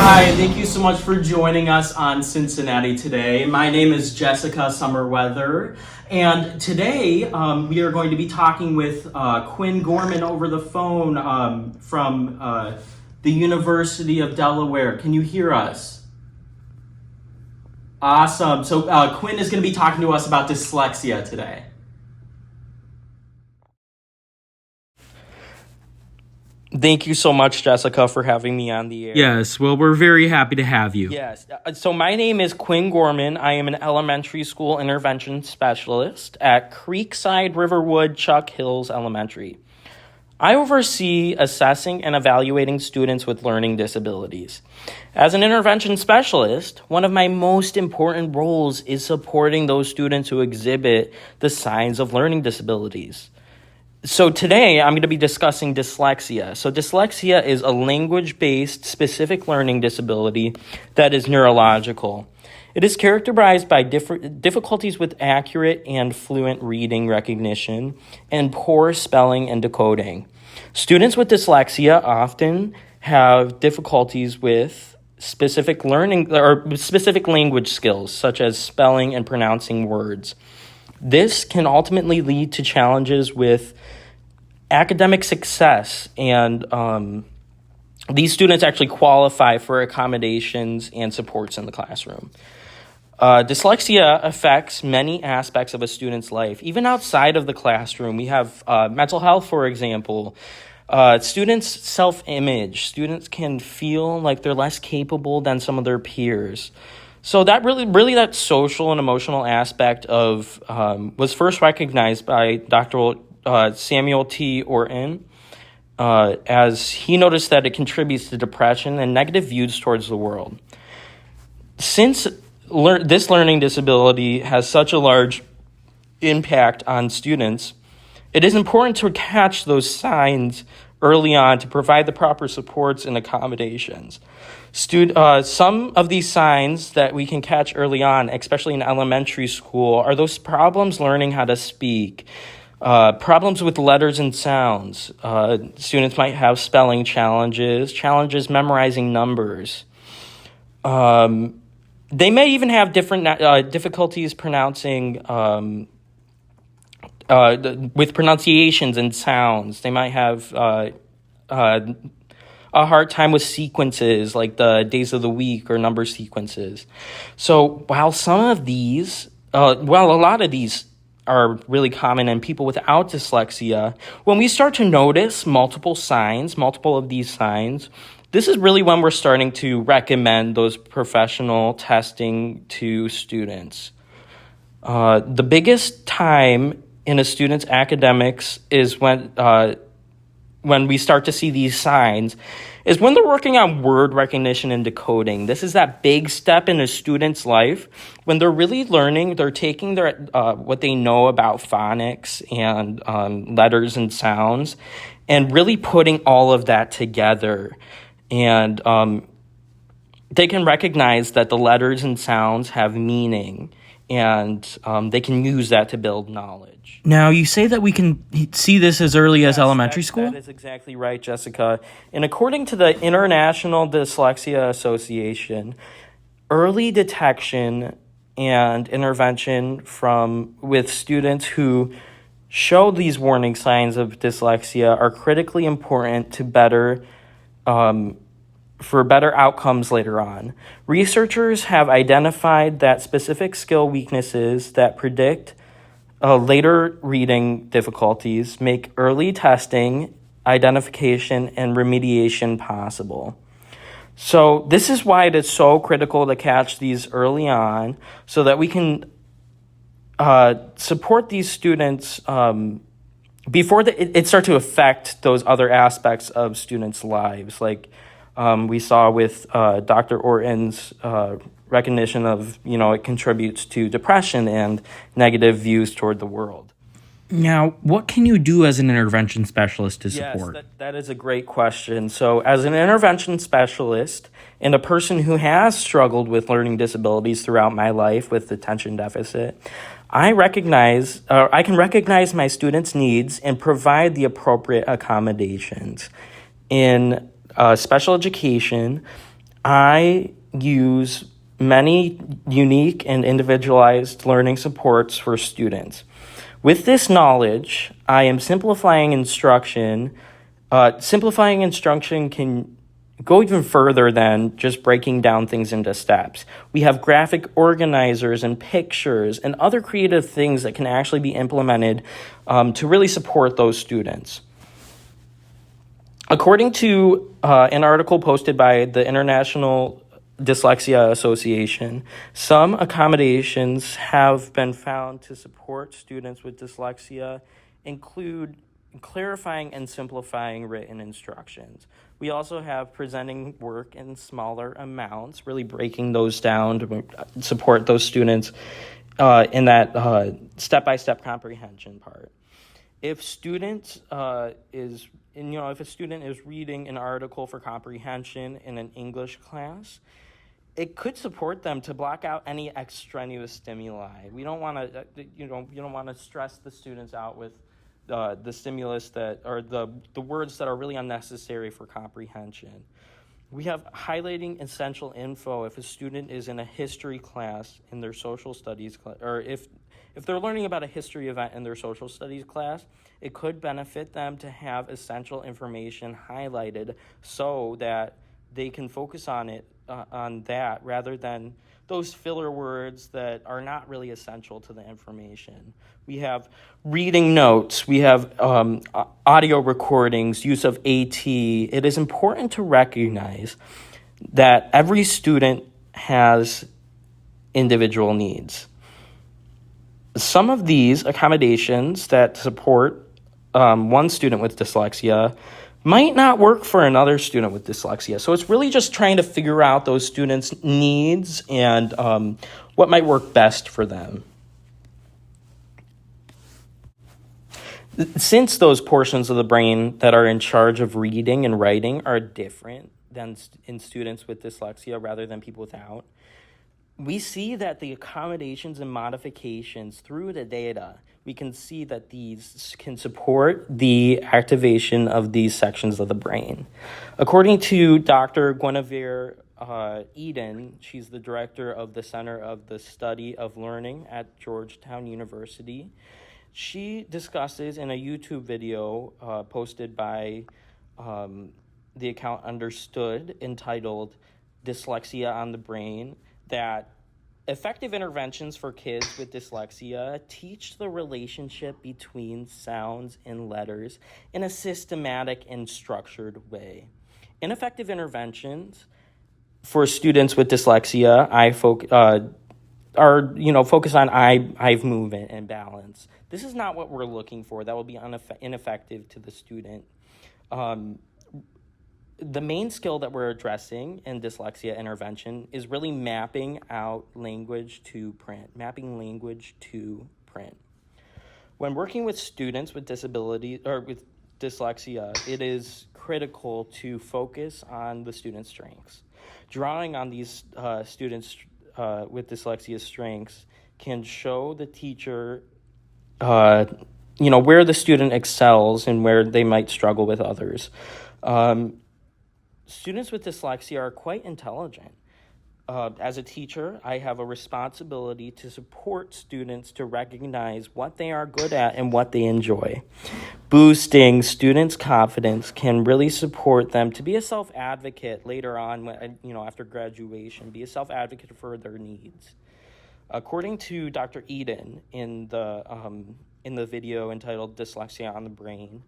Hi, thank you so much for joining us on Cincinnati today. My name is Jessica Summerweather, and today we are going to be talking with Quinn Gorman over the phone from the University of Delaware. Can you hear us? Awesome. So Quinn is going to be talking to us about dyslexia today. Thank you so much, Jessica, for having me on the air. Yes, well, we're very happy to have you. Yes. So my name is Quinn Gorman. I am an elementary school intervention specialist at Creekside Riverwood Chuck Hills Elementary. I oversee assessing and evaluating students with learning disabilities. As an intervention specialist, one of my most important roles is supporting those students who exhibit the signs of learning disabilities. So today, I'm going to be discussing dyslexia. So dyslexia is a language-based specific learning disability that is neurological. It is characterized by difficulties with accurate and fluent reading recognition and poor spelling and decoding. Students with dyslexia often have difficulties with specific learning or specific language skills, such as spelling and pronouncing words. This can ultimately lead to challenges with academic success, and these students actually qualify for accommodations and supports in the classroom. Dyslexia affects many aspects of a student's life, even outside of the classroom. We have mental health, for example. Students' self-image. Students can feel like they're less capable than some of their peers. So that really that social and emotional aspect of was first recognized by Dr. Samuel T. Orton, as he noticed that it contributes to depression and negative views towards the world. Since this learning disability has such a large impact on students, it is important to catch those signs early on to provide the proper supports and accommodations. Some of these signs that we can catch early on, especially in elementary school, are those problems learning how to speak, problems with letters and sounds. Students might have spelling challenges memorizing numbers. They may even have different difficulties pronouncing with pronunciations and sounds. They might have a hard time with sequences like the days of the week or number sequences. So while some of these, a lot of these are really common in people without dyslexia, when we start to notice multiple of these signs, this is really when we're starting to recommend those professional testing to students. The biggest time in a student's academics is when we start to see these signs is when they're working on word recognition and decoding. This is that big step in a student's life when they're really learning, they're taking their what they know about phonics and letters and sounds and really putting all of that together. And they can recognize that the letters and sounds have meaning, and they can use that to build knowledge. Now, you say that we can see this as early as elementary school? That is exactly right, Jessica. And according to the International Dyslexia Association, early detection and intervention with students who show these warning signs of dyslexia are critically important to for better outcomes later on. Researchers have identified that specific skill weaknesses that predict later reading difficulties make early testing, identification, and remediation possible. So this is why it is so critical to catch these early on so that we can support these students before it starts to affect those other aspects of students' lives, like we saw with Dr. Orton's recognition of, it contributes to depression and negative views toward the world. Now, what can you do as an intervention specialist to support? Yes, that is a great question. So as an intervention specialist and a person who has struggled with learning disabilities throughout my life with attention deficit, I can recognize my students' needs and provide the appropriate accommodations. In special education, I use many unique and individualized learning supports for students. With this knowledge, I am simplifying instruction. Simplifying instruction can go even further than just breaking down things into steps. We have graphic organizers and pictures and other creative things that can actually be implemented to really support those students. According to an article posted by the International Dyslexia Association, some accommodations have been found to support students with dyslexia include clarifying and simplifying written instructions. We also have presenting work in smaller amounts, really breaking those down to support those students in that step-by-step comprehension part. If if a student is reading an article for comprehension in an English class, it could support them to block out any extraneous stimuli. We don't want to, you don't want to stress the students out with the stimulus the words that are really unnecessary for comprehension. We have highlighting essential info if a student is in a history class in their social studies class, or if they're learning about a history event in their social studies class, it could benefit them to have essential information highlighted so that they can focus on that rather than those filler words that are not really essential to the information. We have reading notes. We have audio recordings, use of AT. It is important to recognize that every student has individual needs. Some of these accommodations that support one student with dyslexia might not work for another student with dyslexia. So it's really just trying to figure out those students' needs and what might work best for them. Since those portions of the brain that are in charge of reading and writing are different than in students with dyslexia rather than people without, we see that the accommodations and modifications through the data, we can see that these can support the activation of these sections of the brain. According to Dr. Guinevere Eden, she's the director of the Center of the Study of Learning at Georgetown University. She discusses in a YouTube video posted by the account Understood, entitled Dyslexia on the Brain, that effective interventions for kids with dyslexia teach the relationship between sounds and letters in a systematic and structured way. Ineffective interventions for students with dyslexia focus on eye movement and balance. This is not what we're looking for. That will be ineffective to the student. The main skill that we're addressing in dyslexia intervention is really mapping out language to print, When working with students with disabilities or with dyslexia, it is critical to focus on the student's strengths. Drawing on these students with dyslexia strengths can show the teacher, where the student excels and where they might struggle with others. Students with dyslexia are quite intelligent. As a teacher, I have a responsibility to support students to recognize what they are good at and what they enjoy. Boosting students' confidence can really support them to be a self-advocate later on, after graduation, be a self-advocate for their needs. According to Dr. Eden in the video entitled Dyslexia on the Brain,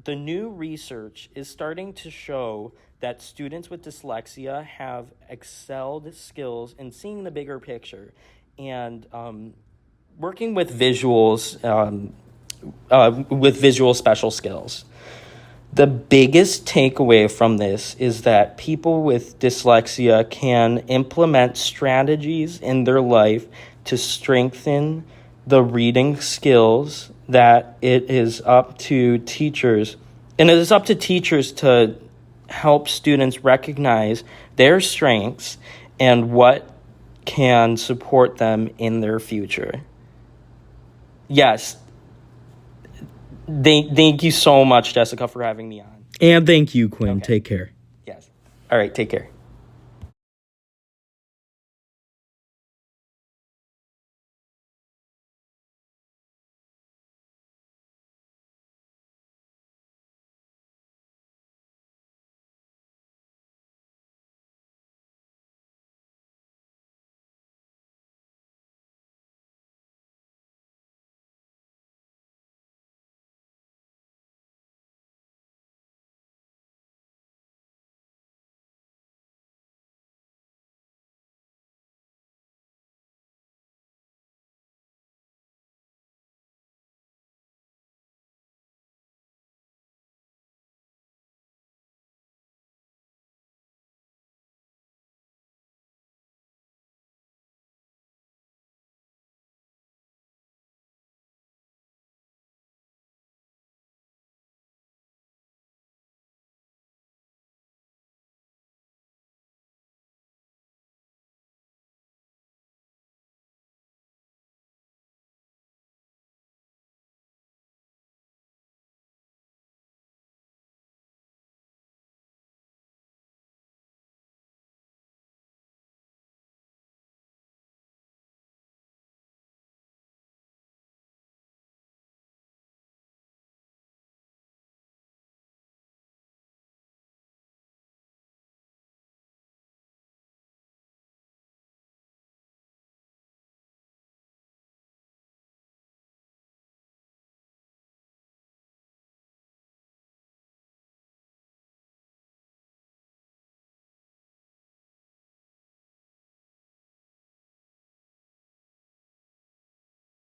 the new research is starting to show that students with dyslexia have excelled skills in seeing the bigger picture and working with visuals, with visual special skills. The biggest takeaway from this is that people with dyslexia can implement strategies in their life to strengthen the reading skills, that it is up to teachers, and it is up to teachers to help students recognize their strengths and what can support them in their future. Yes. Thank you so much, Jessica, for having me on. And thank you, Quinn. Okay. Take care. Yes. All right, take care.